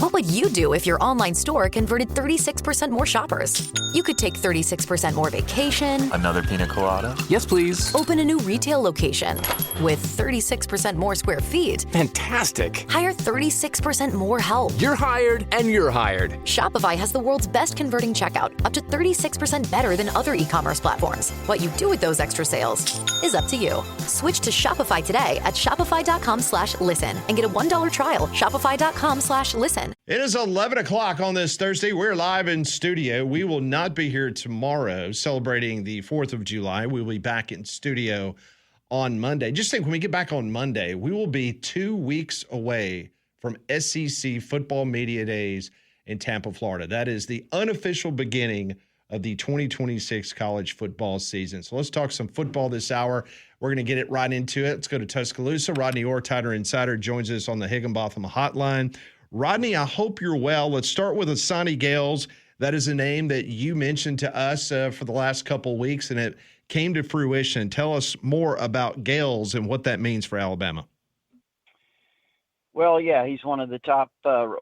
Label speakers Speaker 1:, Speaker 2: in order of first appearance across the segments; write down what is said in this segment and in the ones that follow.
Speaker 1: What would you do if your online store converted 36% more shoppers? You could take 36% more vacation.
Speaker 2: Another pina colada?
Speaker 3: Yes, please.
Speaker 1: Open a new retail location with 36% more square feet.
Speaker 3: Fantastic.
Speaker 1: Hire 36% more help.
Speaker 3: You're hired and you're hired.
Speaker 1: Shopify has the world's best converting checkout, up to 36% better than other e-commerce platforms. What you do with those extra sales is up to you. Switch to Shopify today at shopify.com/listen and get a $1 trial. Shopify.com/listen.
Speaker 4: It is 11 o'clock on this Thursday. We're live in studio. We will not be here tomorrow celebrating the 4th of July. We will be back in studio on Monday. Just think, when we get back on Monday, we will be 2 weeks away from SEC Football Media Days in Tampa, Florida. That is the unofficial beginning of the 2026 college football season. So let's talk some football this hour. We're going to get it right into it. Let's go to Tuscaloosa. Rodney Orr, Tider Insider, joins us on the Higginbotham Hotline. Rodney, I hope you're well. Let's start with Asani Gales. That is a name that you mentioned to us for the last couple of weeks, and it came to fruition. Tell us more about Gales and what that means for Alabama.
Speaker 5: Well, yeah, he's one of the top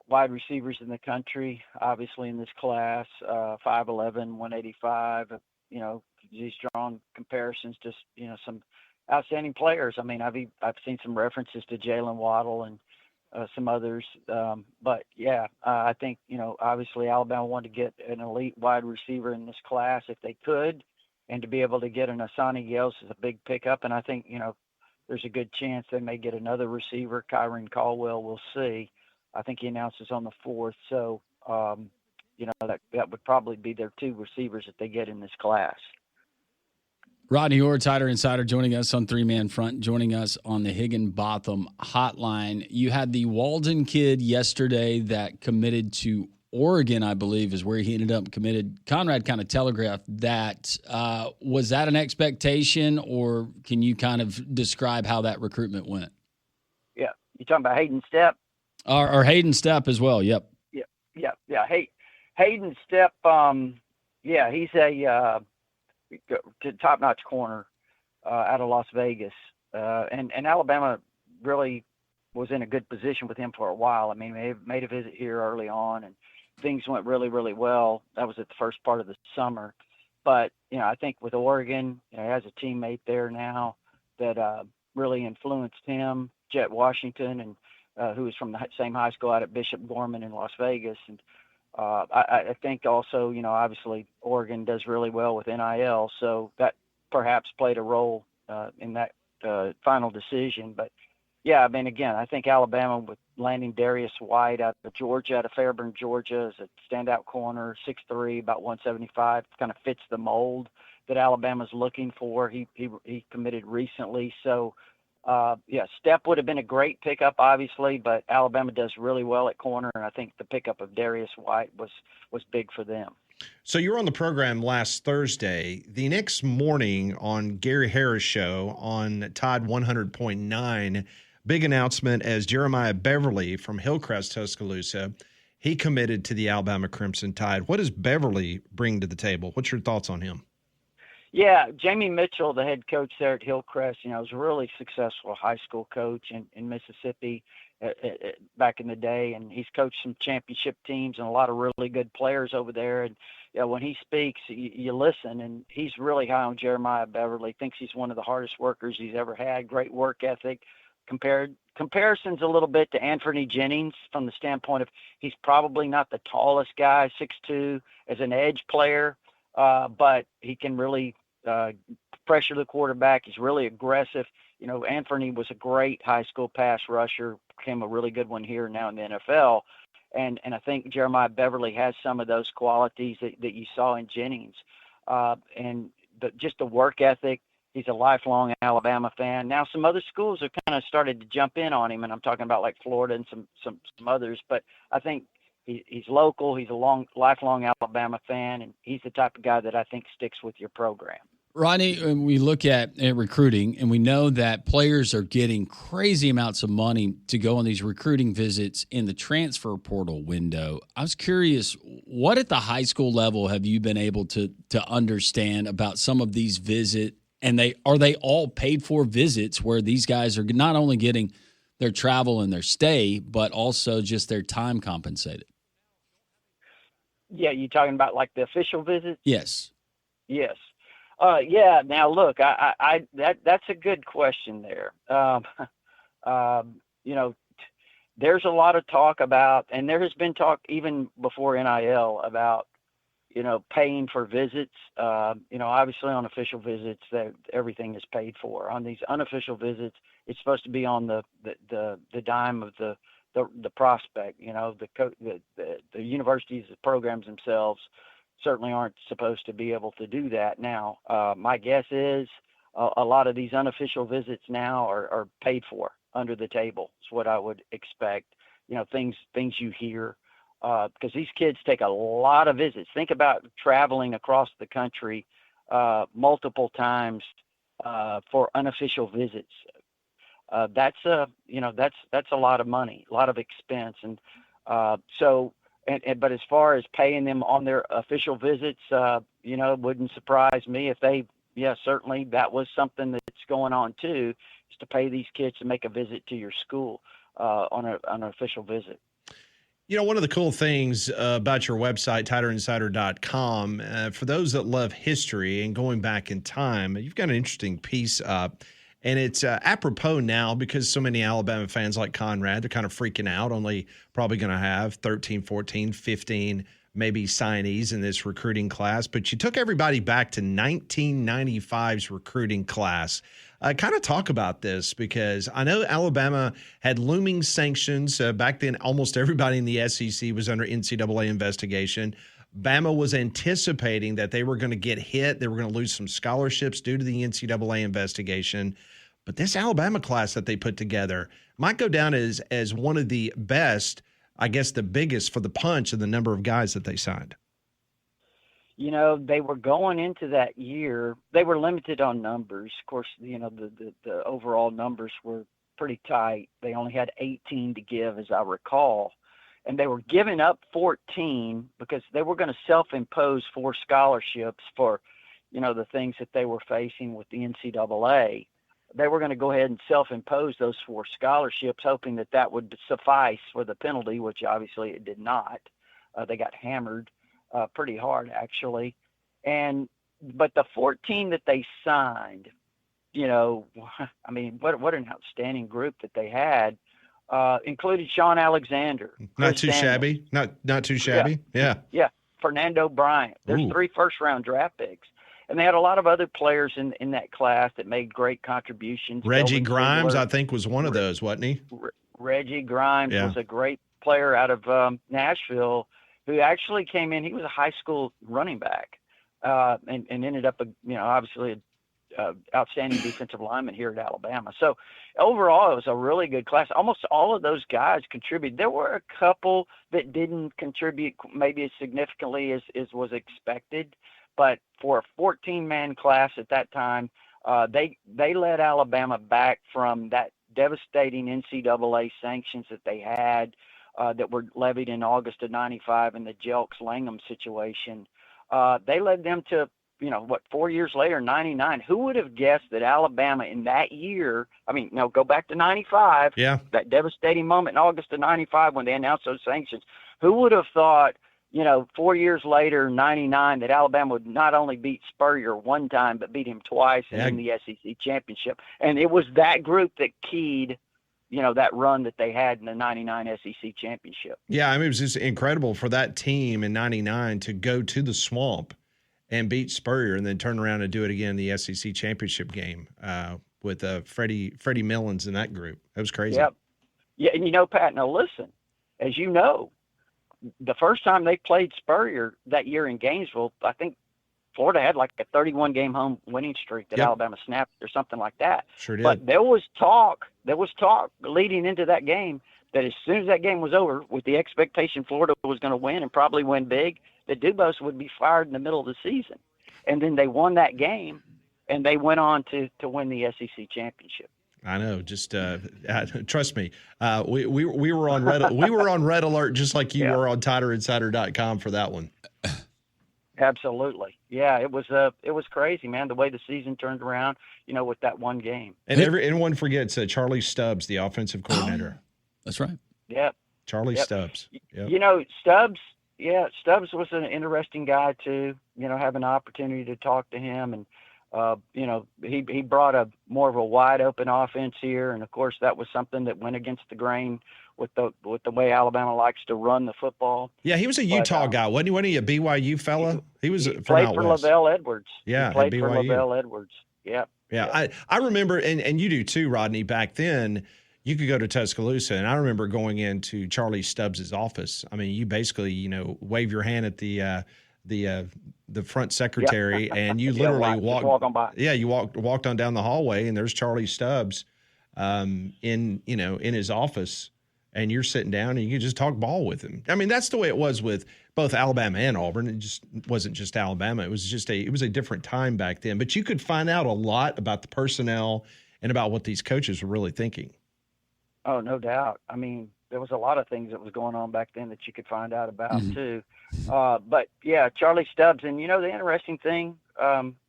Speaker 5: wide receivers in the country, obviously in this class, 5'11", 185. You know, he's drawn comparisons to, some outstanding players. I mean, I've seen some references to Jalen Waddle and some others. But, yeah, I think, obviously Alabama wanted to get an elite wide receiver in this class if they could, and to be able to get an Asani Gales is a big pickup. And I think, there's a good chance they may get another receiver, Kyron Caldwell. We'll see. I think he announces on the 4th. So, that would probably be their two receivers that they get in this class.
Speaker 6: Rodney Orr, Tider Insider, joining us on Three Man Front, joining us on the Higginbotham Hotline. You had the Walden kid yesterday that committed to Oregon, I believe, is where he ended up committed. Conrad kind of telegraphed that. Was that an expectation, or can you kind of describe how that recruitment went?
Speaker 5: Yeah. You talking about Hayden Stepp?
Speaker 6: Or Hayden Stepp as well, yep.
Speaker 5: Yeah. Hayden Stepp, he's a top-notch corner out of Las Vegas. And Alabama really was in a good position with him for a while. I mean, they made a visit here early on, and things went really, really well. That was at the first part of the summer. But, I think with Oregon, he has a teammate there now that really influenced him, Jet Washington, and who is from the same high school out at Bishop Gorman in Las Vegas. And I think also, obviously Oregon does really well with NIL, so that perhaps played a role in that final decision. But, yeah, I mean, again, I think Alabama with landing Darius White out of Georgia, out of Fairburn, Georgia, as a standout corner, 6'3", about 175, kind of fits the mold that Alabama's looking for. He committed recently. So, Stepp would have been a great pickup, obviously, but Alabama does really well at corner, and I think the pickup of Darius White was big for them.
Speaker 4: So you were on the program last Thursday. The next morning on Gary Harris' show on Tide 100.9, big announcement as Jeremiah Beverly from Hillcrest, Tuscaloosa, he committed to the Alabama Crimson Tide. What does Beverly bring to the table? What's your thoughts on him?
Speaker 5: Yeah, Jamie Mitchell, the head coach there at Hillcrest, was a really successful high school coach in Mississippi back in the day, and he's coached some championship teams and a lot of really good players over there. And when he speaks, you listen, and he's really high on Jeremiah Beverly. Thinks he's one of the hardest workers he's ever had. Great work ethic. Comparisons a little bit to Anthony Jennings from the standpoint of he's probably not the tallest guy, 6'2", as an edge player, but he can really pressure the quarterback. He's really aggressive. Anthony was a great high school pass rusher, became a really good one here now in the NFL. And I think Jeremiah Beverly has some of those qualities that you saw in Jennings. Just the work ethic. He's a lifelong Alabama fan. Now some other schools have kind of started to jump in on him, and I'm talking about like Florida and some others. But I think he's local. He's a lifelong Alabama fan, and he's the type of guy that I think sticks with your program.
Speaker 6: Rodney, when we look at recruiting, and we know that players are getting crazy amounts of money to go on these recruiting visits in the transfer portal window. I was curious, what at the high school level have you been able to understand about some of these visits? And are they all paid for visits where these guys are not only getting their travel and their stay, but also just their time compensated.
Speaker 5: Yeah, you talking about like the official visits?
Speaker 6: Yes.
Speaker 5: Yes. Yeah. Now, look, that's a good question there. You know, there's a lot of talk about, and there has been talk even before NIL about, you know, paying for visits. You know, obviously on official visits, that everything is paid for. On these unofficial visits, it's supposed to be on the dime of the prospect. You know, the universities, the programs themselves certainly aren't supposed to be able to do that now. My guess is a lot of these unofficial visits now are paid for under the table. Is what I would expect. You know, things you hear, because these kids take a lot of visits. Think about traveling across the country multiple times for unofficial visits. That's a lot of money, a lot of expense, and but as far as paying them on their official visits, you know, it wouldn't surprise me if certainly that was something that's going on too, is to pay these kids to make a visit to your school on an official visit.
Speaker 4: You know, one of the cool things about your website, TiderInsider.com, for those that love history and going back in time, you've got an interesting piece up. And it's apropos now because so many Alabama fans like Conrad, they're kind of freaking out, only probably going to have 13, 14, 15 maybe signees in this recruiting class. But you took everybody back to 1995's recruiting class. Kind of talk about this, because I know Alabama had looming sanctions. Back then, almost everybody in the SEC was under NCAA investigation. Bama was anticipating that they were going to get hit. They were going to lose some scholarships due to the NCAA investigation. But this Alabama class that they put together might go down as one of the best, I guess the biggest for the punch of the number of guys that they signed.
Speaker 5: You know, they were going into that year, they were limited on numbers. Of course, you know, the overall numbers were pretty tight. They only had 18 to give, as I recall. And they were giving up 14 because they were going to self-impose 4 scholarships for, you know, the things that they were facing with the NCAA. They were going to go ahead and self-impose those 4 scholarships, hoping that would suffice for the penalty, which obviously it did not. They got hammered pretty hard, actually. But the 14 that they signed, you know, I mean, what an outstanding group that they had. Included Sean Alexander.
Speaker 4: Not too shabby. Not too shabby. Yeah.
Speaker 5: Fernando Bryant. There's 3 first-round draft picks. And they had a lot of other players in that class that made great contributions.
Speaker 4: Reggie Grimes, I think, was one of those, wasn't he?
Speaker 5: Reggie Grimes was a great player out of Nashville who actually came in. He was a high school running back and ended up, obviously outstanding defensive lineman here at Alabama. So overall, it was a really good class. Almost all of those guys contributed. There were a couple that didn't contribute maybe as significantly as was expected, but for a 14-man class at that time, they led Alabama back from that devastating NCAA sanctions that they had that were levied in August of '95 in the Jelks-Langham situation. They led them to 4 years later, 99. Who would have guessed that Alabama in that year, go back to 95, that devastating moment in August of 95 when they announced those sanctions, who would have thought, 4 years later, 99, that Alabama would not only beat Spurrier one time, but beat him twice and in the SEC championship. And it was that group that keyed that run that they had in the 99 SEC championship.
Speaker 4: Yeah, it was just incredible for that team in 99 to go to the Swamp and beat Spurrier and then turn around and do it again in the SEC championship game with Freddie Millins in that group. That was crazy.
Speaker 5: Yep. Yeah, and Pat, now listen, as you know, the first time they played Spurrier that year in Gainesville, I think Florida had like a 31-game home winning streak that Alabama snapped or something like that.
Speaker 4: Sure did.
Speaker 5: But there was talk leading into that game that as soon as that game was over, with the expectation Florida was going to win and probably win big, that Dubose would be fired in the middle of the season. And then they won that game, and they went on to win the SEC championship.
Speaker 4: I know. Just trust me. We were on red. We were on red alert, just like you were on TiderInsider.com for that one.
Speaker 5: Absolutely. Yeah, it was crazy, man, the way the season turned around, with that one game.
Speaker 4: And everyone forgets Charlie Stubbs, the offensive coordinator.
Speaker 6: That's right.
Speaker 5: Yep.
Speaker 4: Charlie Stubbs. Yep.
Speaker 5: Stubbs was an interesting guy too, having an opportunity to talk to him, and he brought a more of a wide open offense here, and of course that was something that went against the grain with the way Alabama likes to run the football.
Speaker 4: Yeah, he was a Utah guy, wasn't he? Wasn't he a BYU fella? He
Speaker 5: played for Lavelle Edwards.
Speaker 4: Yeah,
Speaker 5: he played for Lavelle Edwards. Yeah.
Speaker 4: Yeah, I remember, and you do too, Rodney. Back then, you could go to Tuscaloosa, and I remember going into Charlie Stubbs' office. I mean, you basically, wave your hand at the front secretary, and you literally
Speaker 5: walk on by.
Speaker 4: Yeah, you walked on down the hallway, and there's Charlie Stubbs, in his office, and you're sitting down, and you can just talk ball with him. I mean, that's the way it was with both Alabama and Auburn. It just wasn't just Alabama. It was a different time back then. But you could find out a lot about the personnel and about what these coaches were really thinking.
Speaker 5: Oh, no doubt. I mean, there was a lot of things that was going on back then that you could find out about too. But yeah, Charlie Stubbs, and the interesting thing,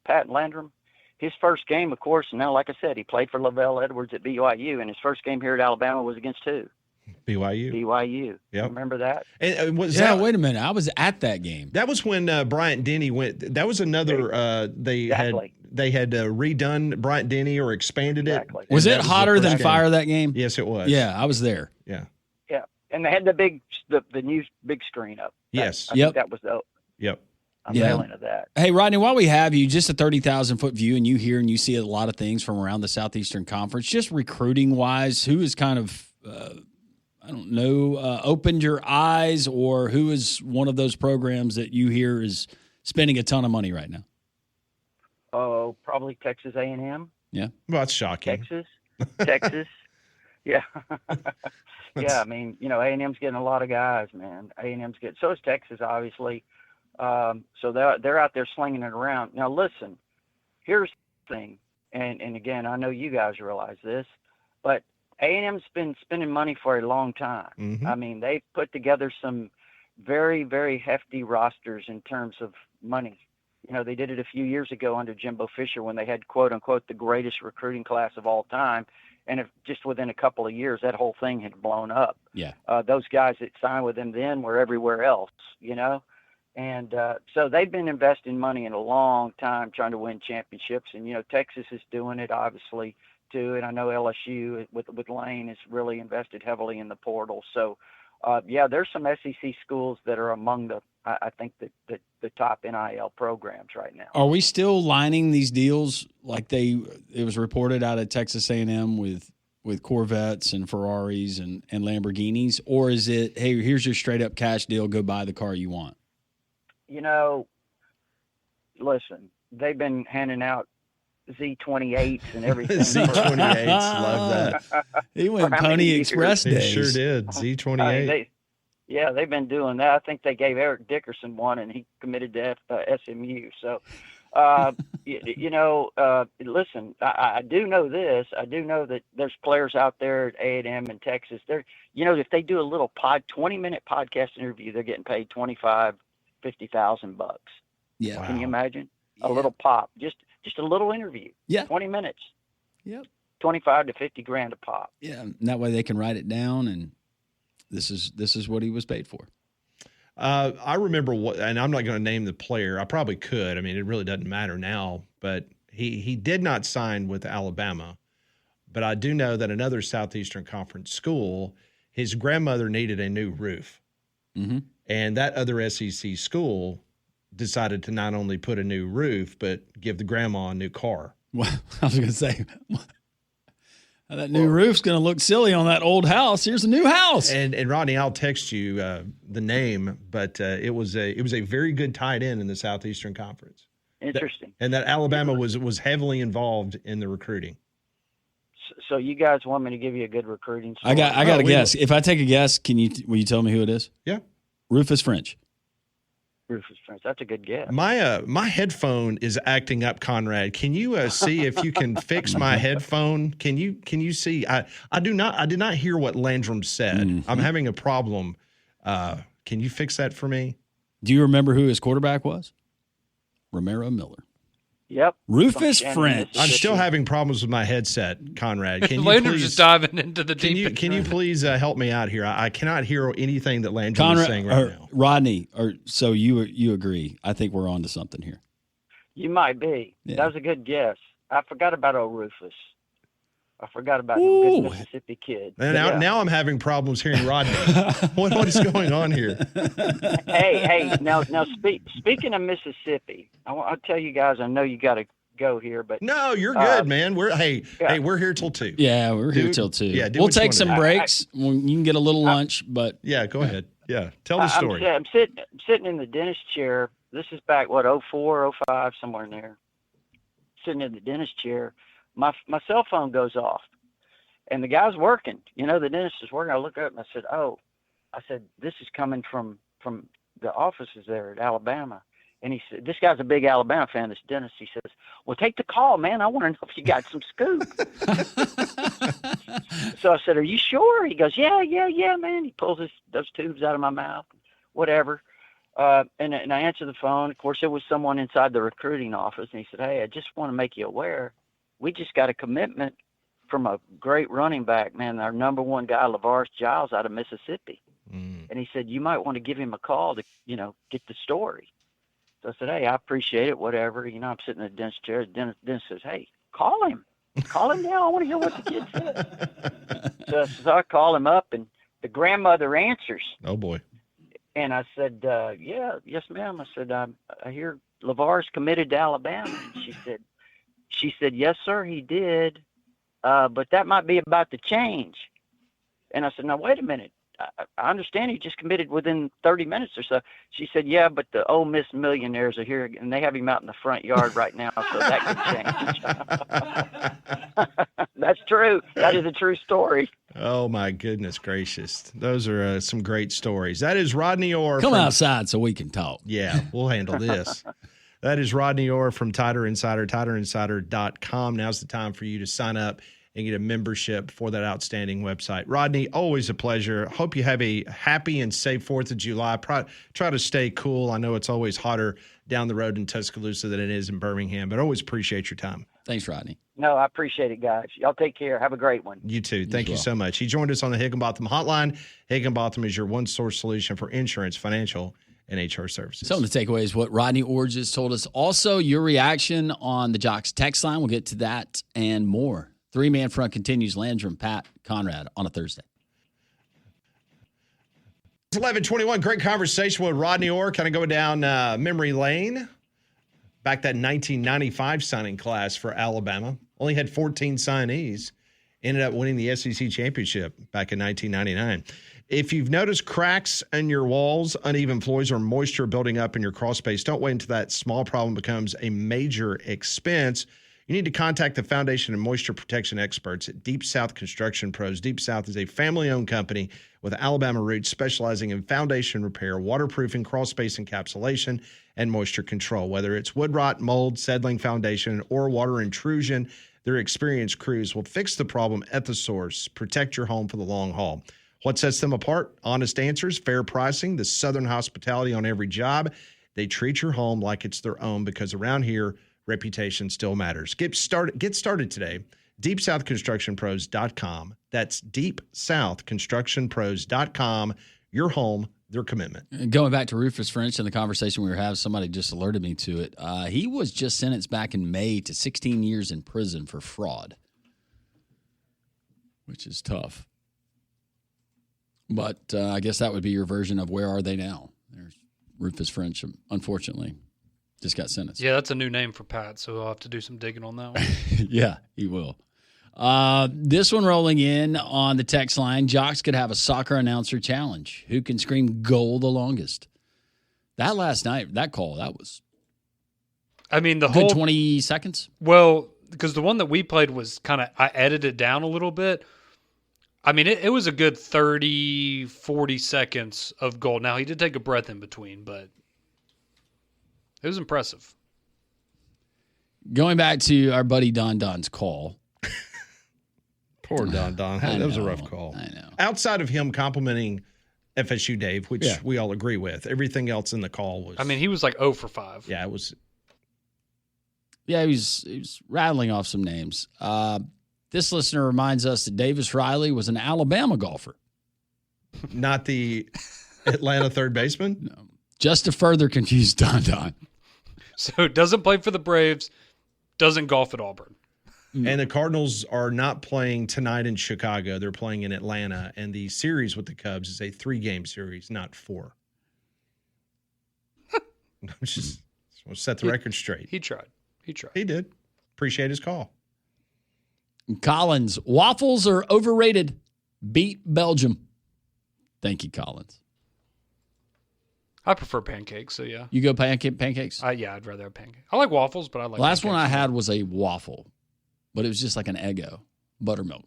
Speaker 5: Pat Landrum, his first game, of course, now like I said, he played for Lavelle Edwards at BYU, and his first game here at Alabama was against who? BYU.
Speaker 4: Yep.
Speaker 5: Remember that?
Speaker 4: And
Speaker 6: wait a minute. I was at that game.
Speaker 4: That was when Bryant Denny went. That was another. They had redone Bryant Denny or expanded it.
Speaker 6: Was it hotter than fire that game?
Speaker 4: Yes, it was.
Speaker 6: Yeah, I was there.
Speaker 4: Yeah.
Speaker 5: Yeah, and they had the new big screen up.
Speaker 4: Yes.
Speaker 5: I think that was the.
Speaker 4: Yep.
Speaker 5: Unveiling of that.
Speaker 6: Hey, Rodney, while we have you, just a 30,000-foot view, and you hear and you see a lot of things from around the Southeastern Conference, just recruiting-wise, who is kind of opened your eyes, or who is one of those programs that you hear is spending a ton of money right now?
Speaker 5: Oh, probably Texas A&M.
Speaker 6: Yeah.
Speaker 4: Well, that's shocking.
Speaker 5: Texas. Yeah. Yeah, I mean, A&M's getting a lot of guys, man. So is Texas, obviously. So they're out there slinging it around. Now, listen, here's the thing, and again, I know you guys realize this, but A&M's been spending money for a long time.
Speaker 4: Mm-hmm.
Speaker 5: I mean, they put together some very, very hefty rosters in terms of money. They did it a few years ago under Jimbo Fisher when they had, quote unquote, the greatest recruiting class of all time. And just within a couple of years, that whole thing had blown up.
Speaker 6: Yeah.
Speaker 5: Those guys that signed with them then were everywhere else, And so they've been investing money in a long time trying to win championships. And, Texas is doing it, obviously, too. And I know LSU with Lane has really invested heavily in the portal. So, there's some SEC schools that are among I think the top NIL programs right now.
Speaker 6: Are we still lining these deals like it was reported out of Texas A&M with Corvettes and Ferraris and Lamborghinis? Or is it, hey, here's your straight up cash deal, go buy the car you want?
Speaker 5: Listen, they've been handing out Z28s and everything.
Speaker 4: Z28s, love that.
Speaker 6: He went Pony Express days.
Speaker 4: He sure did. Z28.
Speaker 5: They've been doing that. I think they gave Eric Dickerson one, and he committed to SMU. So, listen, I do know this. I do know that there's players out there at A&M and Texas. They're, if they do a little 20-minute podcast interview, they're getting paid $25,000-$50,000.
Speaker 6: Yeah.
Speaker 5: Wow. Can you imagine? A little pop, just a little interview.
Speaker 6: Yeah.
Speaker 5: 20 minutes.
Speaker 6: Yep.
Speaker 5: $25,000 to $50,000 a pop.
Speaker 6: Yeah. And that way they can write it down, and this is what he was paid for.
Speaker 4: I remember and I'm not going to name the player. I probably could. I mean, it really doesn't matter now, but he did not sign with Alabama. But I do know that another Southeastern Conference school, his grandmother needed a new roof.
Speaker 6: Mm-hmm.
Speaker 4: And that other SEC school decided to not only put a new roof, but give the grandma a new car.
Speaker 6: Well, I was going to say, that new roof's going to look silly on that old house. Here's a new house.
Speaker 4: And Rodney, I'll text you the name, but it was a very good tight end in the Southeastern Conference.
Speaker 5: Interesting.
Speaker 4: And that Alabama was heavily involved in the recruiting.
Speaker 5: So you guys want me to give you a good recruiting story?
Speaker 6: I got a guess. If I take a guess, will you tell me who it is?
Speaker 4: Yeah.
Speaker 6: Rufus French.
Speaker 5: Rufus French. That's a good guess.
Speaker 4: My headphone is acting up, Conrad. Can you see if you can fix my headphone? Can you see? I did not hear what Landrum said. Mm-hmm. I'm having a problem. Can you fix that for me?
Speaker 6: Do you remember who his quarterback was? Romero Miller.
Speaker 5: Yep.
Speaker 6: Rufus
Speaker 5: From Shannon,
Speaker 6: French.
Speaker 5: Mississippi.
Speaker 4: I'm still having problems with my headset, Conrad. Can you
Speaker 2: Landon's
Speaker 4: please,
Speaker 2: just diving into the
Speaker 4: can
Speaker 2: deep
Speaker 4: you please help me out here? I cannot hear anything that Landon is saying right now.
Speaker 6: Rodney, so you agree. I think we're on to something here.
Speaker 5: You might be.
Speaker 6: Yeah.
Speaker 5: That was a good guess. I forgot about old Rufus. I forgot about him.
Speaker 6: Ooh.
Speaker 5: Good Mississippi kid.
Speaker 4: And
Speaker 5: Yeah.
Speaker 4: now I'm having problems hearing Rodney. What is going on here?
Speaker 5: Hey. Now, speaking of Mississippi, I'll tell you guys. I know you got to go here, but
Speaker 4: No, you're good, man. We're here till 2.
Speaker 6: Yeah, we're here
Speaker 4: Dude,
Speaker 6: till 2.
Speaker 4: yeah, do
Speaker 6: we'll
Speaker 4: what you
Speaker 6: take
Speaker 4: wanna
Speaker 6: some
Speaker 4: do.
Speaker 6: breaks. You can get a little lunch, but
Speaker 4: Yeah, go ahead. Yeah, tell the story.
Speaker 5: I'm sitting in the dentist chair. This is back 04, 05, somewhere in there. Sitting in the dentist chair, my cell phone goes off, and the guy's working. The dentist is working. I look up and I said, this is coming from the offices there at Alabama. And he said, this guy's a big Alabama fan, this dentist. He says, well, take the call, man. I want to know if you got some scoop. So I said, are you sure? He goes, yeah, man. He pulls those tubes out of my mouth, whatever. And I answered the phone. Of course, it was someone inside the recruiting office. And he said, hey, I just want to make you aware. We just got a commitment from a great running back, man, our number one guy, LaVar's Giles, out of Mississippi. And he said, you might want to give him a call to, get the story. So I said, hey, I appreciate it, whatever. I'm sitting in the dentist chair. The dentist says, hey, call him. Call him now. I want to hear what the kid said. So I call him up, and the grandmother answers.
Speaker 4: Oh, boy.
Speaker 5: And I said, yes, ma'am. I said, I hear LaVar's committed to Alabama. And she said, yes, sir, he did. But that might be about to change. And I said, now, wait a minute. I understand he just committed within 30 minutes or so. She said, yeah, but the Ole Miss millionaires are here, and they have him out in the front yard right now, so that could change. That's true. That is a true story.
Speaker 4: Oh, my goodness gracious. Those are some great stories. That is Rodney Orr.
Speaker 6: come outside so we can talk.
Speaker 4: Yeah, we'll handle this. That is Rodney Orr from Tighter Insider, TighterInsider.com. Now's the time for you to sign up and get a membership for that outstanding website. Rodney, always a pleasure. Hope you have a happy and safe 4th of July. Try to stay cool. I know it's always hotter down the road in Tuscaloosa than it is in Birmingham, but I always appreciate your time.
Speaker 6: Thanks, Rodney.
Speaker 5: No, I appreciate it, guys. Y'all take care. Have a great one.
Speaker 4: You too. Thank you so much. He joined us on the Higginbotham Hotline. Higginbotham is your one-source solution for insurance, financial, and HR services.
Speaker 6: Some of the takeaways, what Rodney Orr just told us. Also, your reaction on the Jocks text line. We'll get to that and more. 3-man front continues. Landrum, Pat, Conrad on a Thursday.
Speaker 4: It's 11:21. Great conversation with Rodney Orr. Kind of going down memory lane. Back that 1995 signing class for Alabama. Only had 14 signees. Ended up winning the SEC championship back in 1999. If you've noticed cracks in your walls, uneven floors, or moisture building up in your crawl space, don't wait until that small problem becomes a major expense. You need to contact the foundation and moisture protection experts at Deep South Construction Pros. Deep South is a family-owned company with Alabama roots specializing in foundation repair, waterproofing, crawl space encapsulation, and moisture control. Whether it's wood rot, mold, settling foundation, or water intrusion, their experienced crews will fix the problem at the source, protect your home for the long haul. What sets them apart? Honest answers, fair pricing, the Southern hospitality on every job. They treat your home like it's their own because around here, reputation still matters. Get started today. DeepSouthConstructionPros.com. That's DeepSouthConstructionPros.com. Your home, their commitment.
Speaker 6: Going back to Rufus French and the conversation we were having, somebody just alerted me to it. He was just sentenced back in May to 16 years in prison for fraud, which is tough. But I guess that would be your version of where are they now? There's Rufus French, unfortunately. Just got sentenced.
Speaker 2: Yeah, that's a new name for Pat, so I'll have to do some digging on that one.
Speaker 6: Yeah, he will. This one rolling in on the text line. Jocks could have a soccer announcer challenge. Who can scream goal the longest? That last night, that call, that was
Speaker 2: I mean, the
Speaker 6: good
Speaker 2: whole
Speaker 6: 20 seconds.
Speaker 2: Well, because the one that we played was I edited it down a little bit. I mean, it was a good 30, 40 seconds of goal. Now, he did take a breath in between, but it was impressive.
Speaker 6: Going back to our buddy Don's call.
Speaker 4: Poor Don. That was a rough call.
Speaker 6: I know.
Speaker 4: Outside of him complimenting FSU Dave, which we all agree with, everything else in the call was.
Speaker 2: I mean, he was like 0 for 5.
Speaker 4: Yeah, it was
Speaker 6: Yeah, he was rattling off some names. This listener reminds us that Davis Riley was an Alabama golfer.
Speaker 4: Not the Atlanta third baseman?
Speaker 6: No. Just to further confuse Don.
Speaker 2: So doesn't play for the Braves, doesn't golf at Auburn.
Speaker 4: And the Cardinals are not playing tonight in Chicago. They're playing in Atlanta. And the series with the Cubs is a 3-game series, not 4. Just want to set the record straight.
Speaker 2: He tried.
Speaker 4: He did. Appreciate his call.
Speaker 6: Collins, waffles are overrated. Beat Belgium. Thank you, Collins.
Speaker 2: I prefer pancakes, so yeah.
Speaker 6: You go pancakes?
Speaker 2: Yeah, I'd rather have pancakes. I like waffles, but I like
Speaker 6: The last one I
Speaker 2: pancakes.
Speaker 6: had was a waffle, but it was just like an Eggo. Buttermilk.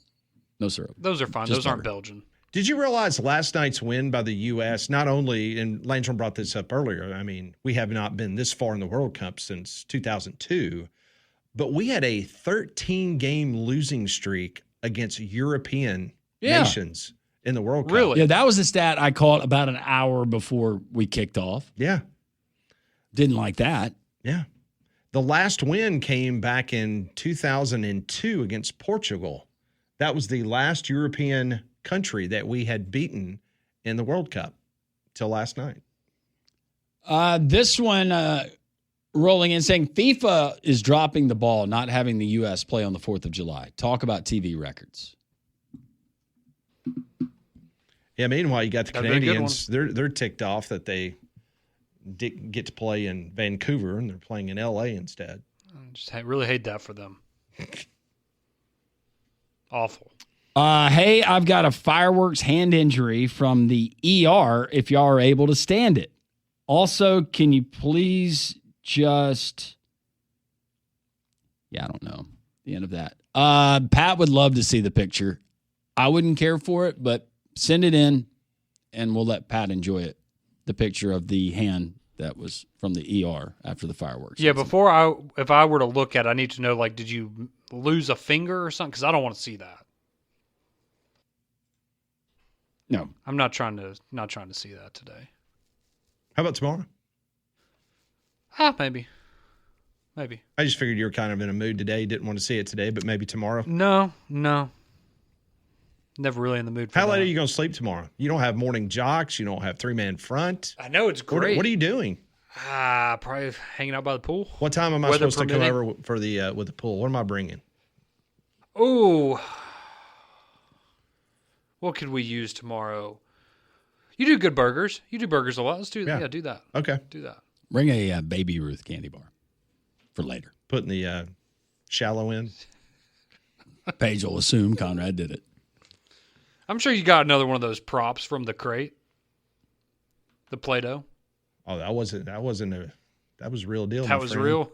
Speaker 6: No syrup.
Speaker 2: Those are fine.
Speaker 6: Just
Speaker 2: Those aren't
Speaker 6: butter.
Speaker 2: Belgian.
Speaker 4: Did you realize last night's win by the U.S., not only, and Langston brought this up earlier, I mean, we have not been this far in the World Cup since 2002, but we had a 13-game losing streak against European nations in the World Cup.
Speaker 2: Really?
Speaker 6: Yeah, that was a stat I caught about an hour before we kicked off.
Speaker 4: Yeah.
Speaker 6: Didn't like that.
Speaker 4: Yeah. The last win came back in 2002 against Portugal. That was the last European country that we had beaten in the World Cup till last night.
Speaker 6: This one rolling in saying FIFA is dropping the ball, not having the U.S. play on the 4th of July. Talk about TV records.
Speaker 4: Yeah, meanwhile, you got the
Speaker 2: That'd be a good
Speaker 4: Canadians. They're ticked off that they didn't get to play in Vancouver and they're playing in L.A. instead.
Speaker 2: I just really hate that for them. Awful.
Speaker 6: Hey, I've got a fireworks hand injury from the ER if y'all are able to stand it. Also, can you please just... Yeah, I don't know. The end of that. Pat would love to see the picture. I wouldn't care for it, but send it in and we'll let Pat enjoy it. The picture of the hand that was from the ER after the fireworks.
Speaker 2: Yeah, if I were to look at it, I need to know, like, did you lose a finger or something? Because I don't want to see that.
Speaker 6: No.
Speaker 2: I'm not trying to see that today.
Speaker 4: How about tomorrow?
Speaker 2: Maybe.
Speaker 4: I just figured you were kind of in a mood today. Didn't want to see it today, but maybe tomorrow.
Speaker 2: No. Never really in the mood for
Speaker 4: How
Speaker 2: that.
Speaker 4: late are you going to sleep tomorrow? You don't have morning jocks. You don't have 3-man front.
Speaker 2: I know it's great.
Speaker 4: What are you doing?
Speaker 2: Probably hanging out by the pool.
Speaker 4: What time am I
Speaker 2: Weather
Speaker 4: supposed to come
Speaker 2: permitting.
Speaker 4: over for the with the pool? What am I bringing?
Speaker 2: Ooh. What could we use tomorrow? You do good burgers. You do burgers a lot. Let's do that. Yeah, do that.
Speaker 4: Okay.
Speaker 2: Do that.
Speaker 6: Bring a Baby Ruth candy bar for later.
Speaker 4: Putting the shallow in.
Speaker 6: Paige will assume Conrad did it.
Speaker 2: I'm sure you got another one of those props from the crate. The Play-Doh.
Speaker 4: Oh, that was real deal.
Speaker 2: That
Speaker 4: my
Speaker 2: was
Speaker 4: friend.
Speaker 2: real.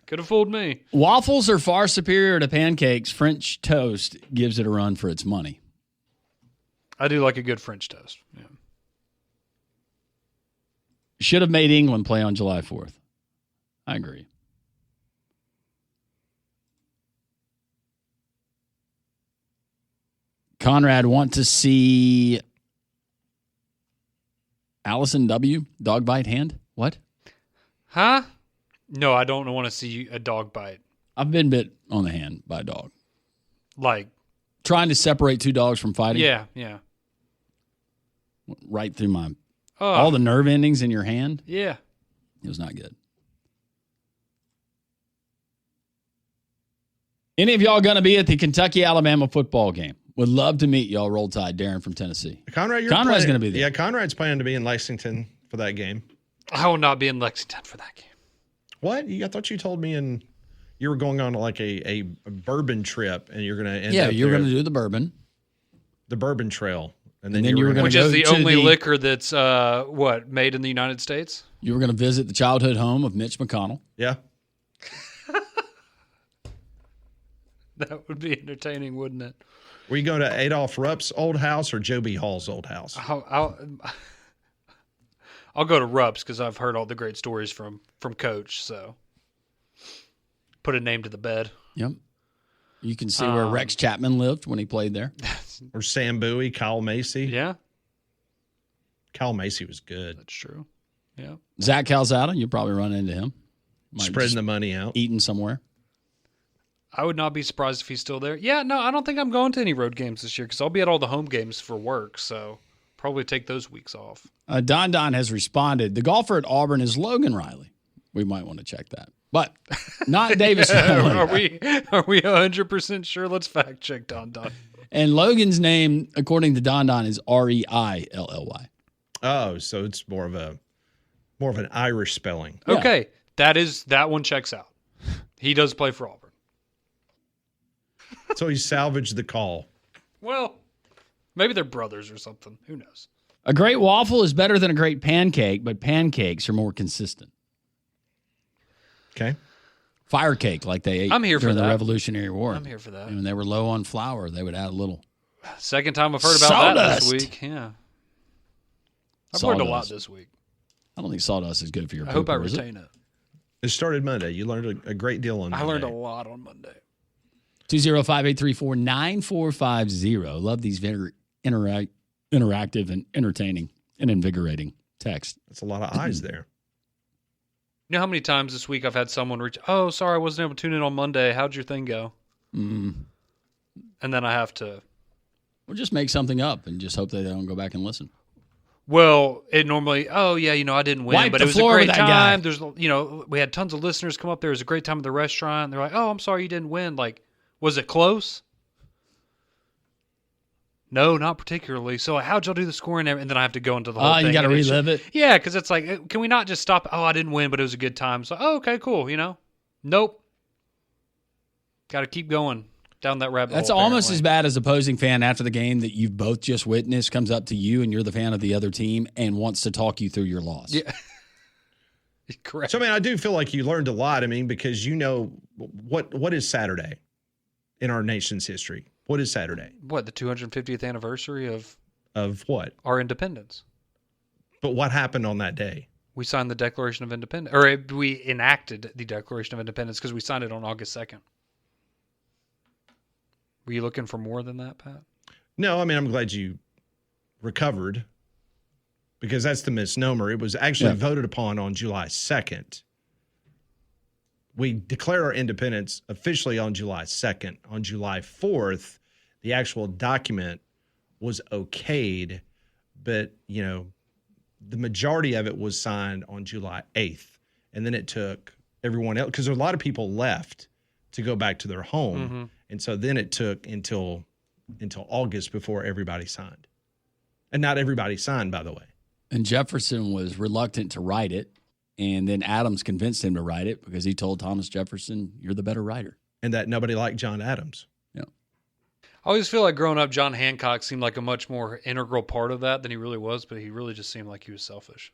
Speaker 2: Could have fooled me.
Speaker 6: Waffles are far superior to pancakes. French toast gives it a run for its money.
Speaker 2: I do like a good French toast. Yeah.
Speaker 6: Should have made England play on July 4th. I agree. Conrad, want to see Allison W. dog bite hand? What?
Speaker 2: Huh? No, I don't want to see a dog bite.
Speaker 6: I've been bit on the hand by a dog.
Speaker 2: Like,
Speaker 6: Trying to separate two dogs from fighting.
Speaker 2: yeah.
Speaker 6: Right through my
Speaker 2: Oh,
Speaker 6: all the nerve endings in your hand.
Speaker 2: yeah.
Speaker 6: It was not good. Any of y'all going to be at the Kentucky-Alabama football game? Would love to meet y'all. Roll Tide. Darren from Tennessee.
Speaker 4: Conrad's
Speaker 6: going to be there.
Speaker 4: Yeah, Conrad's planning to be in Lexington for that game.
Speaker 2: I will not be in Lexington for that game.
Speaker 4: What? I thought you told me you were going on like a bourbon trip and you're going to end up
Speaker 6: You're
Speaker 4: there
Speaker 6: going to do the bourbon.
Speaker 4: the bourbon trail. And then
Speaker 6: you were
Speaker 4: gonna
Speaker 6: gonna
Speaker 2: Which
Speaker 6: go
Speaker 2: is the
Speaker 6: to
Speaker 2: only
Speaker 6: the-
Speaker 2: liquor that's, made in the United States?
Speaker 6: You were going to visit the childhood home of Mitch McConnell.
Speaker 4: Yeah.
Speaker 2: That would be entertaining, wouldn't it?
Speaker 4: Were you going to Adolph Rupp's old house or Joe B. Hall's old house?
Speaker 2: I'll go to Rupp's because I've heard all the great stories from Coach. So put a name to the bed.
Speaker 6: Yep. You can see where Rex Chapman lived when he played there.
Speaker 4: Or Sam Bowie, Kyle Macy?
Speaker 2: Yeah,
Speaker 4: Kyle Macy was good.
Speaker 2: that's true. Yeah.
Speaker 6: Zach Calzada, you'll probably run into him
Speaker 4: Spreading the money out.
Speaker 6: Eating somewhere.
Speaker 2: I would not be surprised if he's still there. Yeah, no, I don't think I'm going to any road games this year because I'll be at all the home games for work, so probably take those weeks off.
Speaker 6: Don has responded. The golfer at Auburn is Logan Riley. We might want to check that. But not Davis.
Speaker 2: Are we 100% sure? Let's fact check Don.
Speaker 6: And Logan's name, according to Don, is Reilly.
Speaker 4: Oh, so it's more of an Irish spelling.
Speaker 6: Yeah.
Speaker 2: Okay, that one checks out. He does play for Auburn.
Speaker 4: So he salvaged the call.
Speaker 2: Well, maybe they're brothers or something. Who knows?
Speaker 6: A great waffle is better than a great pancake, but pancakes are more consistent.
Speaker 4: Okay.
Speaker 6: Fire cake, like they ate
Speaker 2: I'm here for
Speaker 6: during the
Speaker 2: that.
Speaker 6: Revolutionary War.
Speaker 2: I'm here for that.
Speaker 6: And when they were low on flour, they would add a little.
Speaker 2: Second time I've heard about that this
Speaker 6: Sawdust.
Speaker 2: week. Yeah. I've learned a lot
Speaker 6: Sawdust.
Speaker 2: this week.
Speaker 6: I don't think sawdust is good for your
Speaker 2: I hope I
Speaker 6: pooper, is it?
Speaker 2: retain it.
Speaker 4: It started Monday. You learned a great deal on
Speaker 2: I
Speaker 4: Monday.
Speaker 2: learned a lot on Monday.
Speaker 6: 205-834-9450. Love these very interactive and entertaining and invigorating text.
Speaker 4: That's a lot of eyes there.
Speaker 2: You know how many times this week I've had someone reach, oh, sorry, I wasn't able to tune in on Monday. How'd your thing go? And then I have to.
Speaker 6: Or just make something up and just hope they don't go back and listen.
Speaker 2: Well, it normally, oh, yeah, I didn't win,
Speaker 6: Wipe
Speaker 2: but
Speaker 6: the
Speaker 2: it was a
Speaker 6: floor
Speaker 2: great
Speaker 6: with that guy.
Speaker 2: time. There's, we had tons of listeners come up there. It was a great time at the restaurant. They're like, oh, I'm sorry you didn't win. Like, was it close? No, not particularly. So how'd y'all do the scoring? And then I have to go into the whole thing.
Speaker 6: You got to
Speaker 2: and it's
Speaker 6: relive it.
Speaker 2: Yeah, because it's like, can we not just stop? Oh, I didn't win, but it was a good time. So, oh, okay, cool. Nope. Got to keep going down that rabbit hole.
Speaker 6: That's almost
Speaker 2: apparently.
Speaker 6: as bad as opposing fan after the game that you've both just witnessed comes up to you and you're the fan of the other team and wants to talk you through your loss.
Speaker 2: Yeah. Correct.
Speaker 4: So, I do feel like you learned a lot. Because what is Saturday in our nation's history? What is Saturday?
Speaker 2: What, the 250th anniversary of
Speaker 4: what?
Speaker 2: our independence?
Speaker 4: But what happened on that day?
Speaker 2: We signed the Declaration of Independence, or we enacted the Declaration of Independence because we signed it on August 2nd. Were you looking for more than that, Pat?
Speaker 4: No, I'm glad you recovered because that's the misnomer. It was actually voted upon on July 2nd. We declare our independence officially on July 2nd. On July 4th, the actual document was okayed, but, the majority of it was signed on July 8th. And then it took everyone else, because a lot of people left to go back to their home.
Speaker 2: Mm-hmm.
Speaker 4: And so then it took until August before everybody signed. And not everybody signed, by the way.
Speaker 6: And Jefferson was reluctant to write it. And then Adams convinced him to write it because he told Thomas Jefferson, you're the better writer.
Speaker 4: And that nobody liked John Adams.
Speaker 6: Yeah.
Speaker 2: I always feel like growing up, John Hancock seemed like a much more integral part of that than he really was, but he really just seemed like he was selfish.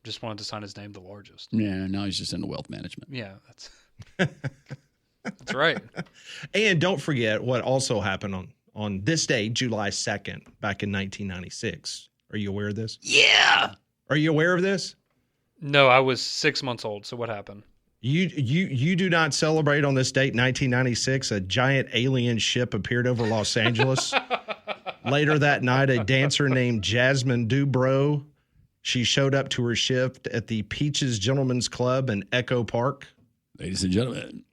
Speaker 2: Just wanted to sign his name the largest.
Speaker 6: Yeah, now he's just into wealth management.
Speaker 2: Yeah, that's right.
Speaker 4: And don't forget what also happened on this day, July 2nd, back in 1996. Are you aware of this?
Speaker 6: Yeah.
Speaker 4: Are you aware of this?
Speaker 2: No, I was 6 months old, so what happened?
Speaker 4: You do not celebrate on this date, 1996, a giant alien ship appeared over Los Angeles. Later that night, a dancer named Jasmine Dubrow, she showed up to her shift at the Peaches Gentlemen's Club in Echo Park.
Speaker 6: Ladies and gentlemen.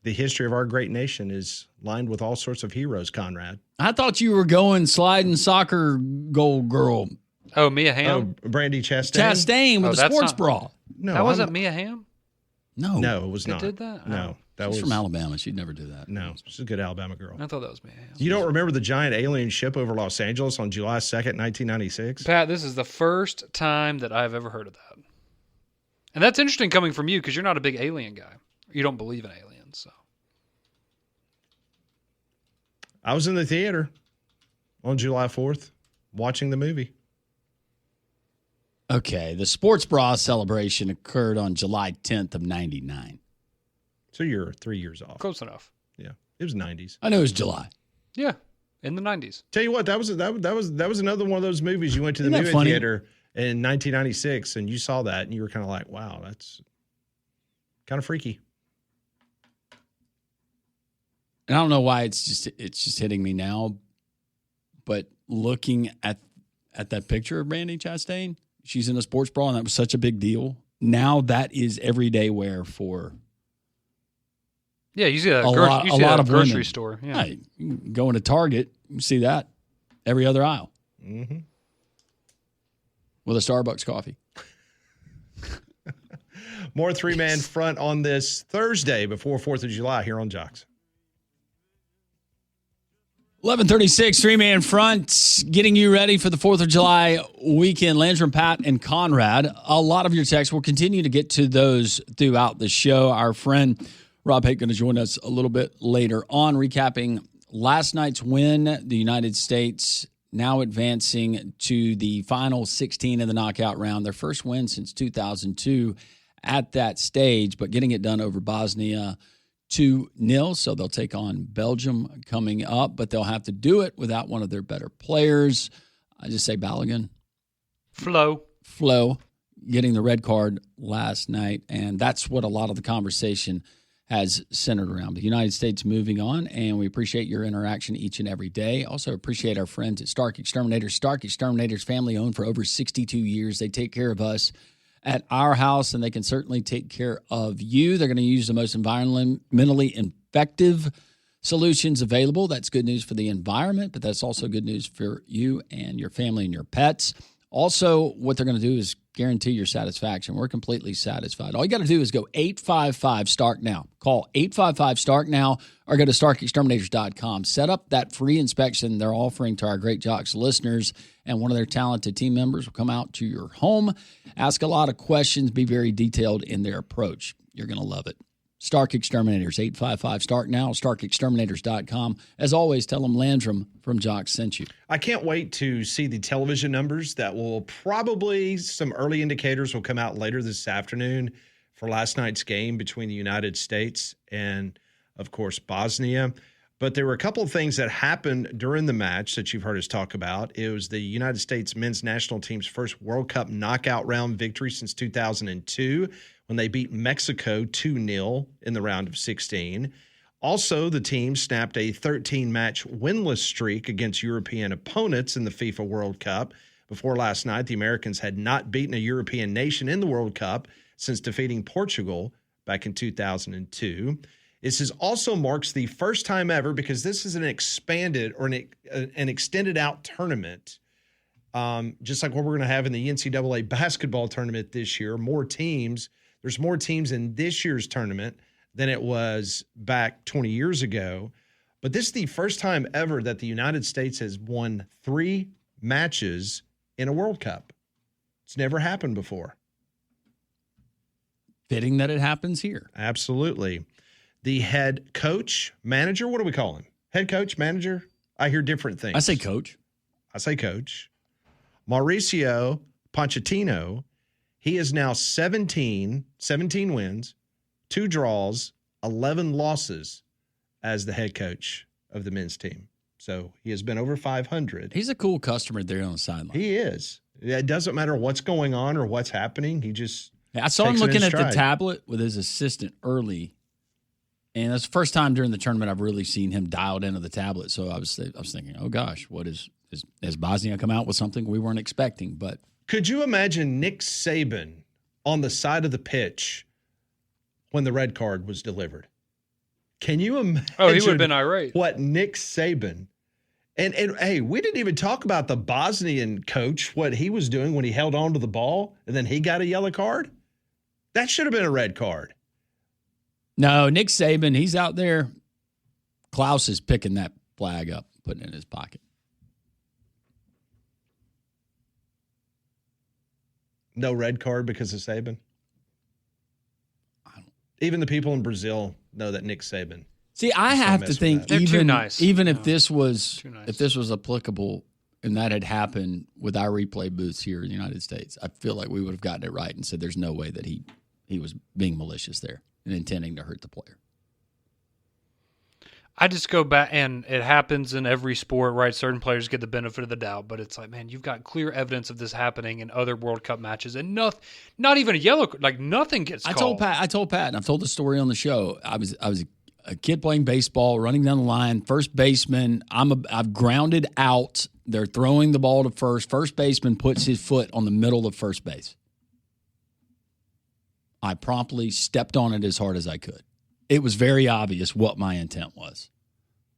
Speaker 4: The history of our great nation is lined with all sorts of heroes, Conrad.
Speaker 6: I thought you were going sliding soccer goal girl.
Speaker 2: Oh, Mia Hamm?
Speaker 4: Oh, Brandy Chastain?
Speaker 6: Chastain with the
Speaker 2: that's
Speaker 6: sports
Speaker 2: not-
Speaker 6: bra.
Speaker 4: No,
Speaker 2: That wasn't Mia Hamm?
Speaker 6: No.
Speaker 4: it was
Speaker 2: They
Speaker 4: not.
Speaker 2: did that?
Speaker 4: No, that
Speaker 6: She's
Speaker 4: was
Speaker 6: from Alabama. She'd never do that.
Speaker 4: No, she's a good Alabama girl.
Speaker 2: I thought that was Mia Hamm.
Speaker 4: You don't remember the giant alien ship over Los Angeles on July 2nd, 1996?
Speaker 2: Pat, this is the first time that I've ever heard of that. And that's interesting coming from you because you're not a big alien guy. You don't believe in aliens, so.
Speaker 4: I was in the theater on July 4th watching the movie.
Speaker 6: Okay, the sports bra celebration occurred on July 10th of 99.
Speaker 4: So you're 3 years off.
Speaker 2: Close enough.
Speaker 4: Yeah, it was 90s.
Speaker 6: I know it was July.
Speaker 2: Yeah, in the 90s.
Speaker 4: Tell you what, that was another one of those movies you went to the
Speaker 6: Isn't that
Speaker 4: movie
Speaker 6: funny?
Speaker 4: theater in 1996 and you saw that and you were kind of like, wow, that's kind of freaky.
Speaker 6: And I don't know why it's just hitting me now, but looking at that picture of Brandy Chastain, she's in a sports bra, and that was such a big deal. now that is everyday wear for
Speaker 2: Yeah, you see that
Speaker 6: a lot of
Speaker 2: grocery
Speaker 6: women.
Speaker 2: store. Yeah.
Speaker 6: Hey, you can go into Target, you see that every other aisle with a Starbucks coffee.
Speaker 4: More three-man front on this Thursday before 4th of July here on Jocks.
Speaker 6: 11:36, three-man front, getting you ready for the 4th of July weekend. Landrum, Pat, and Conrad. A lot of your texts. We'll continue to get to those throughout the show. Our friend Rob Pate going to join us a little bit later on, recapping last night's win. The United States now advancing to the final 16 of the knockout round. Their first win since 2002 at that stage, but getting it done over Bosnia 2-0. So they'll take on Belgium coming up, but they'll have to do it without one of their better players. I just say Balogun. Flo getting the red card last night, and that's what a lot of the conversation has centered around. The United States moving on, and we appreciate your interaction each and every day. Also appreciate our friends at Stark Exterminators. Stark Exterminators, family-owned for over 62 years. They take care of us at our house, and they can certainly take care of you. They're going to use the most environmentally effective solutions available. That's good news for the environment, but that's also good news for you and your family and your pets. Also, what they're going to do is guarantee your satisfaction. We're completely satisfied. All you got to do is go 855-STARK now. Call 855-STARK now or go to starkexterminators.com. Set up that free inspection they're offering to our Great Jocks listeners, and one of their talented team members will come out to your home, ask a lot of questions, be very detailed in their approach. You're going to love it. Stark Exterminators, 855-STARK now, starkexterminators.com. As always, tell them Landrum from Jocks sent you.
Speaker 4: I can't wait to see the television numbers that will probably, some early indicators will come out later this afternoon for last night's game between the United States and, of course, Bosnia. But there were a couple of things that happened during the match that you've heard us talk about. It was the United States men's national team's first World Cup knockout round victory since 2002 when they beat Mexico 2-0 in the round of 16. Also, the team snapped a 13-match winless streak against European opponents in the FIFA World Cup. Before last night, the Americans had not beaten a European nation in the World Cup since defeating Portugal back in 2002. This also marks the first time ever, because this is an expanded or an extended out tournament, just like what we're going to have in the NCAA basketball tournament this year. More teams. There's more teams in this year's tournament than it was back 20 years ago. But this is the first time ever that the United States has won 3 matches in a World Cup. It's never happened before.
Speaker 6: Fitting that it happens here.
Speaker 4: Absolutely. The head coach, manager, what do we call him? Head coach, manager? I hear different things.
Speaker 6: I say coach.
Speaker 4: Mauricio Pochettino, he is now 17 wins, 2 draws, 11 losses as the head coach of the men's team. So he has been over 500.
Speaker 6: He's a cool customer there on the sideline.
Speaker 4: He is. It doesn't matter what's going on or what's happening. He just
Speaker 6: I saw him
Speaker 4: takes it in
Speaker 6: looking at the
Speaker 4: stride.
Speaker 6: tablet with his assistant early, and that's the first time during the tournament I've really seen him dialed into the tablet. So I was thinking, oh gosh, what has Bosnia come out with something we weren't expecting? But
Speaker 4: could you imagine Nick Saban on the side of the pitch when the red card was delivered? Can you imagine?
Speaker 2: Oh, he would have been irate.
Speaker 4: What Nick Saban and hey, we didn't even talk about the Bosnian coach, what he was doing when he held on to the ball and then he got a yellow card. That should have been a red card.
Speaker 6: no, Nick Saban, he's out there. Klaus is picking that flag up, putting it in his pocket.
Speaker 4: No red card because of Saban. Even the people in Brazil know that Nick Saban.
Speaker 6: See, I have to think
Speaker 2: They're too nice.
Speaker 6: even
Speaker 2: Yeah.
Speaker 6: if this was
Speaker 2: Too nice.
Speaker 6: if this was applicable and that had happened with our replay booths here in the United States, I feel like we would have gotten it right and said there's no way that he was being malicious there and intending to hurt the player.
Speaker 2: I just go back, and it happens in every sport, right? Certain players get the benefit of the doubt, but it's like, man, you've got clear evidence of this happening in other World Cup matches, and not even a yellow, like nothing gets called.
Speaker 6: I told Pat, and I've told the story on the show. I was a kid playing baseball, running down the line, first baseman. I've grounded out. They're throwing the ball to first. First baseman puts his foot on the middle of first base. I promptly stepped on it as hard as I could. It was very obvious what my intent was.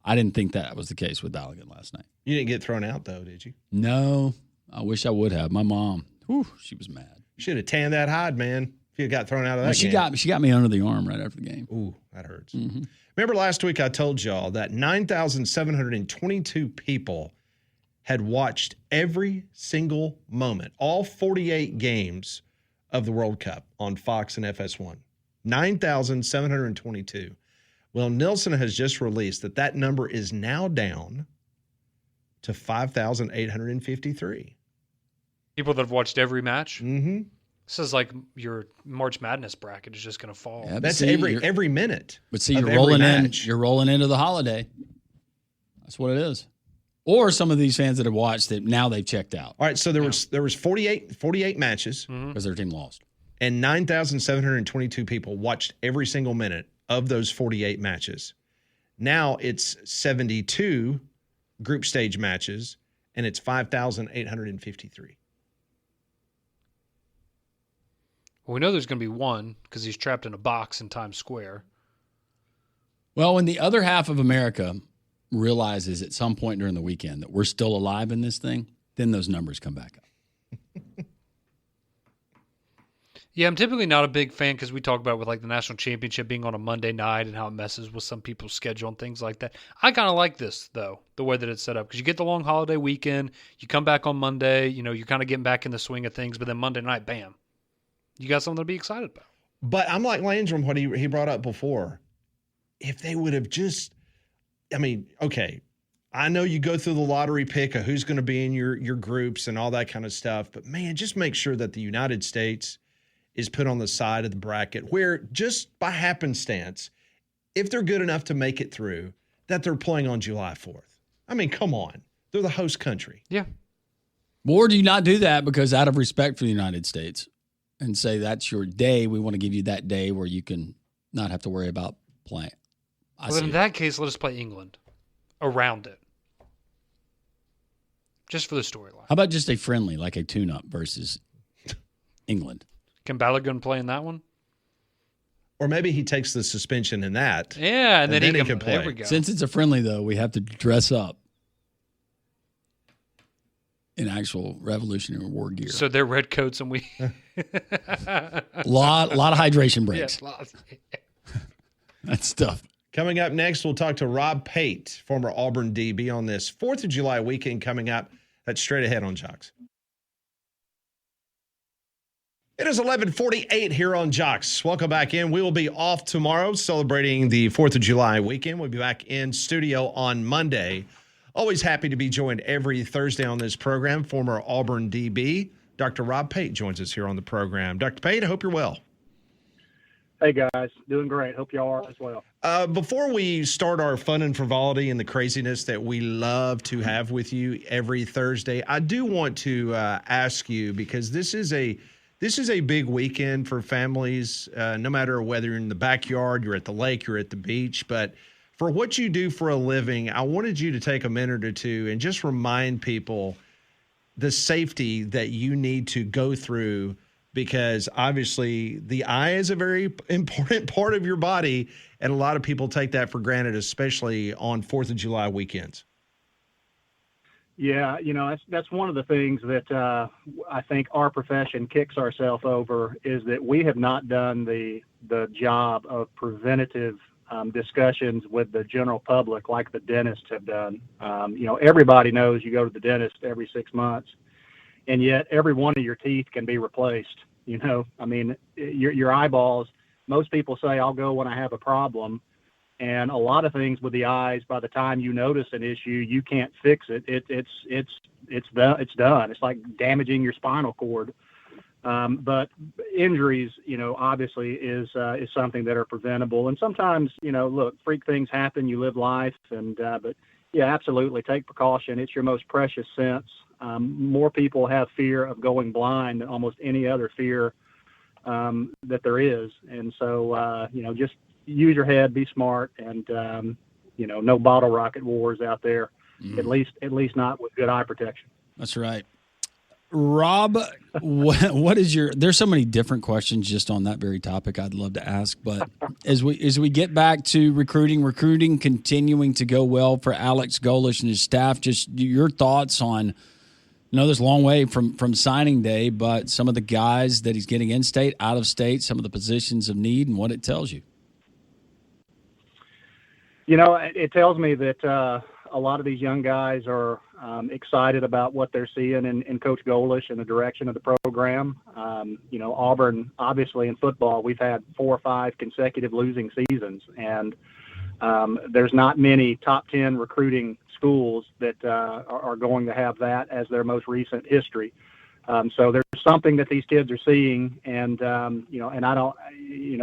Speaker 6: I didn't think that was the case with Balogun last night.
Speaker 4: You didn't get thrown out, though, did you?
Speaker 6: No, I wish I would have. My mom, she was mad.
Speaker 4: Should have tanned that hide, man, if you got thrown out of that game.
Speaker 6: She got me under the arm right after the game.
Speaker 4: Ooh, that hurts.
Speaker 6: Mm-hmm.
Speaker 4: Remember last week I told y'all that 9,722 people had watched every single moment, all 48 games of the World Cup on Fox and FS1. 9,722. Well, Nielsen has just released that number is now down to 5,853.
Speaker 2: People that have watched every match?
Speaker 4: Mm-hmm.
Speaker 2: This is like your March Madness bracket is just going to fall.
Speaker 6: Yeah,
Speaker 4: That's every minute.
Speaker 6: But see, you're rolling into the holiday. That's what it is. Or some of these fans that have watched it, now they've checked out.
Speaker 4: All right, so there was 48 matches.
Speaker 6: Because their team lost.
Speaker 4: And 9,722 people watched every single minute of those 48 matches. Now it's 72 group stage matches, and it's 5,853.
Speaker 2: Well, we know there's going to be one because he's trapped in a box in Times Square.
Speaker 6: Well, when the other half of America realizes at some point during the weekend that we're still alive in this thing, then those numbers come back up.
Speaker 2: Yeah, I'm typically not a big fan because we talk about with like the national championship being on a Monday night and how it messes with some people's schedule and things like that. I kind of like this, though, the way that it's set up because you get the long holiday weekend, you come back on Monday, you're kind of getting back in the swing of things, but then Monday night, bam, you got something to be excited about.
Speaker 4: But I'm like Landrum, what he brought up before. If they would have just, okay, I know you go through the lottery pick of who's going to be in your groups and all that kind of stuff, but man, just make sure that the United States is put on the side of the bracket where just by happenstance, if they're good enough to make it through, that they're playing on July 4th. I mean, come on. They're the host country.
Speaker 2: Yeah.
Speaker 6: Or do you not do that because out of respect for the United States and say that's your day, we want to give you that day where you can not have to worry about playing?
Speaker 2: Well, in that case, let us play England around it. Just for the storyline.
Speaker 6: How about just a friendly, like a tune-up versus England?
Speaker 2: Can Balogun play in that one?
Speaker 4: Or maybe he takes the suspension in that.
Speaker 2: Yeah, and then he can play.
Speaker 6: There we go. Since it's a friendly, though, we have to dress up in actual Revolutionary War gear.
Speaker 2: So they're red coats and we...
Speaker 6: a lot of hydration breaks.
Speaker 2: Yes,
Speaker 6: That's tough.
Speaker 4: Coming up next, we'll talk to Rob Pate, former Auburn DB, on this 4th of July weekend coming up. That's straight ahead on Jocks. It is 11:48 here on Jocks. Welcome back in. We will be off tomorrow celebrating the 4th of July weekend. We'll be back in studio on Monday. Always happy to be joined every Thursday on this program. Former Auburn DB, Dr. Rob Pate joins us here on the program. Dr. Pate, I hope you're well.
Speaker 7: Hey, guys. Doing great. Hope y'all are as well.
Speaker 4: Before we start our fun and frivolity and the craziness that we love to have with you every Thursday, I do want to ask you, because this is a big weekend for families, no matter whether you're in the backyard, you're at the lake, you're at the beach. But for what you do for a living, I wanted you to take a minute or two and just remind people the safety that you need to go through, because obviously the eye is a very important part of your body, and a lot of people take that for granted, especially on 4th of July weekends.
Speaker 7: Yeah, that's one of the things that I think our profession kicks ourselves over, is that we have not done the job of preventative discussions with the general public like the dentists have done. Everybody knows you go to the dentist every 6 months, and yet every one of your teeth can be replaced. Your eyeballs, most people say, I'll go when I have a problem. And a lot of things with the eyes, by the time you notice an issue, you can't fix it. It's done. It's like damaging your spinal cord. But injuries, obviously is something that are preventable. And sometimes, freak things happen. You live life, but yeah, absolutely take precaution. It's your most precious sense. More people have fear of going blind than almost any other fear that there is. And so, just use your head, be smart, and no bottle rocket wars out there. At least not with good eye protection.
Speaker 6: That's right. Rob, what is your? There's so many different questions just on that very topic I'd love to ask, but as we get back to recruiting continuing to go well for Alex Golish and his staff, just your thoughts on. There's a long way from signing day, but some of the guys that he's getting in state, out of state, some of the positions of need, and what it tells you.
Speaker 7: It tells me that a lot of these young guys are excited about what they're seeing in Coach Golish and the direction of the program. Auburn, obviously in football, we've had 4 or 5 consecutive losing seasons, and there's not many top 10 recruiting schools that are going to have that as their most recent history. So there's something that these kids are seeing, and and I don't,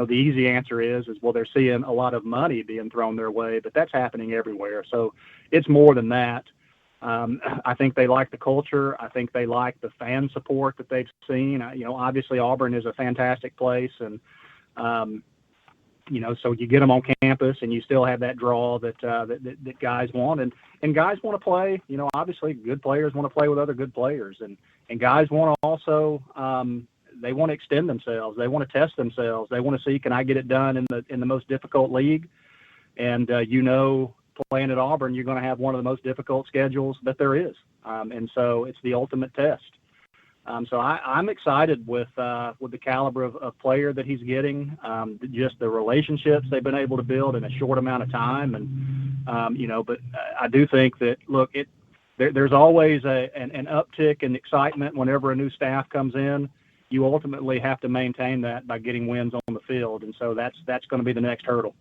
Speaker 7: the easy answer is well, they're seeing a lot of money being thrown their way, but that's happening everywhere. So it's more than that. I think they like the culture. I think they like the fan support that they've seen. Obviously Auburn is a fantastic place, and so you get them on campus, and you still have that draw that guys want, and guys want to play. Obviously, good players want to play with other good players, and guys want to also they want to extend themselves. They want to test themselves. They want to see, can I get it done in the most difficult league? And playing at Auburn, you're going to have one of the most difficult schedules that there is, and so it's the ultimate test. So I'm excited with the caliber of player that he's getting, just the relationships they've been able to build in a short amount of time. And, but I do think that, look, there's always an uptick in excitement whenever a new staff comes in. You ultimately have to maintain that by getting wins on the field. And so that's going to be the next hurdle.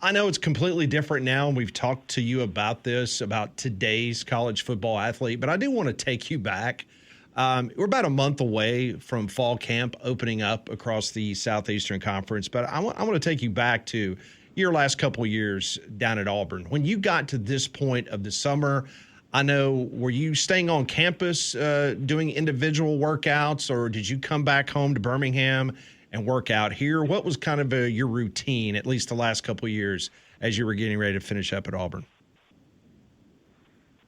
Speaker 4: I know it's completely different now, and we've talked to you about this, about today's college football athlete, but I do want to take you back. We're about a month away from fall camp opening up across the Southeastern Conference, but I want to take you back to your last couple of years down at Auburn. When you got to this point of the summer, I know, were you staying on campus doing individual workouts, or did you come back home to Birmingham and work out here? What was kind of your routine, at least the last couple of years, as you were getting ready to finish up at Auburn?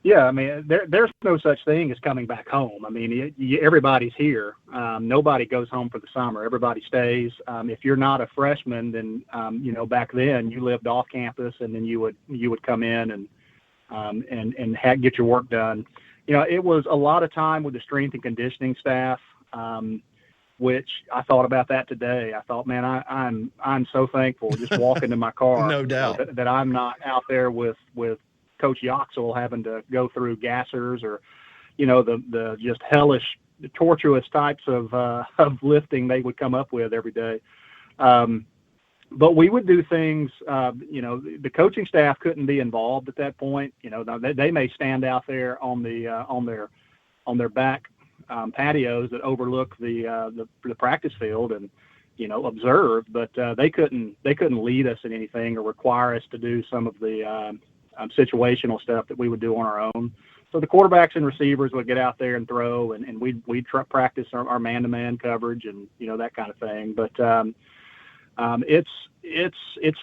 Speaker 7: Yeah, I mean, there's no such thing as coming back home. I mean, everybody's here. Nobody goes home for the summer. Everybody stays. If you're not a freshman, then back then you lived off campus, and then you would come in and get your work done. It was a lot of time with the strength and conditioning staff, which I thought about that today. I thought, man, I'm so thankful just walking to my car.
Speaker 4: No doubt
Speaker 7: that I'm not out there with Coach Yoxel having to go through gassers or, the just hellish, tortuous types of lifting they would come up with every day. But we would do things, the coaching staff couldn't be involved at that point. They may stand out there on their back patios that overlook the practice field and, observe, but they couldn't lead us in anything or require us to do some of the situational stuff that we would do on our own. So the quarterbacks and receivers would get out there and throw, and we'd practice our man-to-man coverage and that kind of thing. But it's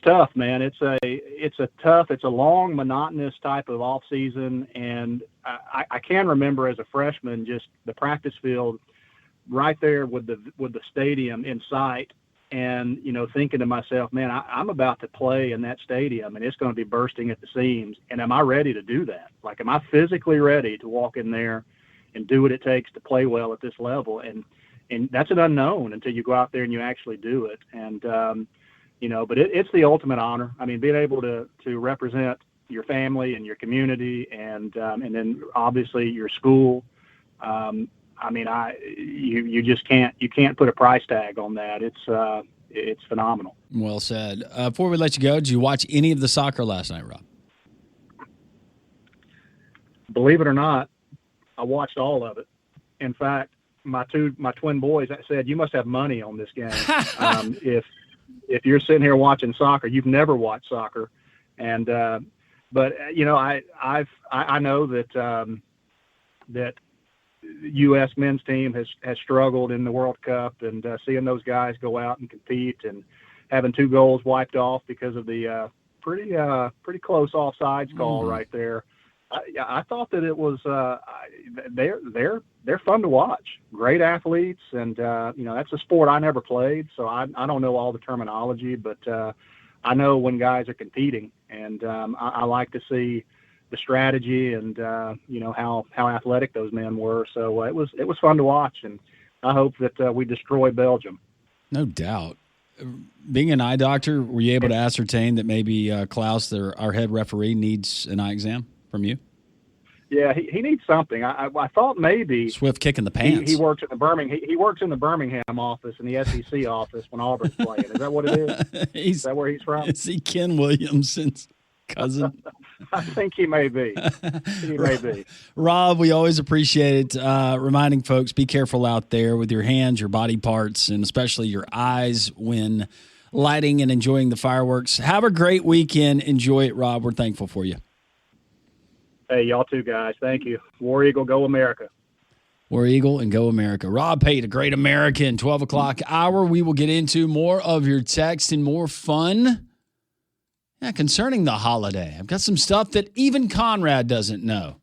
Speaker 7: tough, man. It's a long, monotonous type of off season, and I can remember as a freshman just the practice field right there with the stadium in sight. And, thinking to myself, man, I'm about to play in that stadium and it's going to be bursting at the seams. And am I ready to do that? Like, am I physically ready to walk in there and do what it takes to play well at this level? And that's an unknown until you go out there and you actually do it. And, but it's the ultimate honor. I mean, being able to represent your family and your community and then obviously your school. You just can't put a price tag on that. It's phenomenal.
Speaker 6: Well said. Before we let you go, did you watch any of the soccer last night, Rob?
Speaker 7: Believe it or not, I watched all of it. In fact, my twin boys said, "You must have money on this game." If you're sitting here watching soccer, you've never watched soccer, and but I know that U.S. men's team has struggled in the World Cup, and seeing those guys go out and compete and having 2 goals wiped off because of the pretty close offsides call right there. I thought that it was they're fun to watch. Great athletes, and that's a sport I never played, so I don't know all the terminology, but I know when guys are competing, and I like to see the strategy and how athletic those men were. So it was fun to watch, and I hope that we destroy Belgium.
Speaker 6: No doubt. Being an eye doctor, were you able to ascertain that maybe Klaus, our head referee, needs an eye exam from you?
Speaker 7: Yeah, he needs something. I thought maybe
Speaker 6: swift kick in the pants.
Speaker 7: He works in the Birmingham. He works in the Birmingham office, in the SEC office when Auburn's playing. Is that what it is? Is that where he's from?
Speaker 6: Is he Ken Williamson's cousin?
Speaker 7: I think he may be. May be.
Speaker 6: Rob, we always appreciate it. Reminding folks, be careful out there with your hands, your body parts, and especially your eyes when lighting and enjoying the fireworks. Have a great weekend. Enjoy it, Rob. We're thankful for you.
Speaker 7: Hey, y'all too, guys. Thank you. War Eagle, go America.
Speaker 6: War Eagle and go America. Rob Pate, a great American. 12 o'clock hour. We will get into more of your text and more fun. Yeah, concerning the holiday. I've got some stuff that even Conrad doesn't know.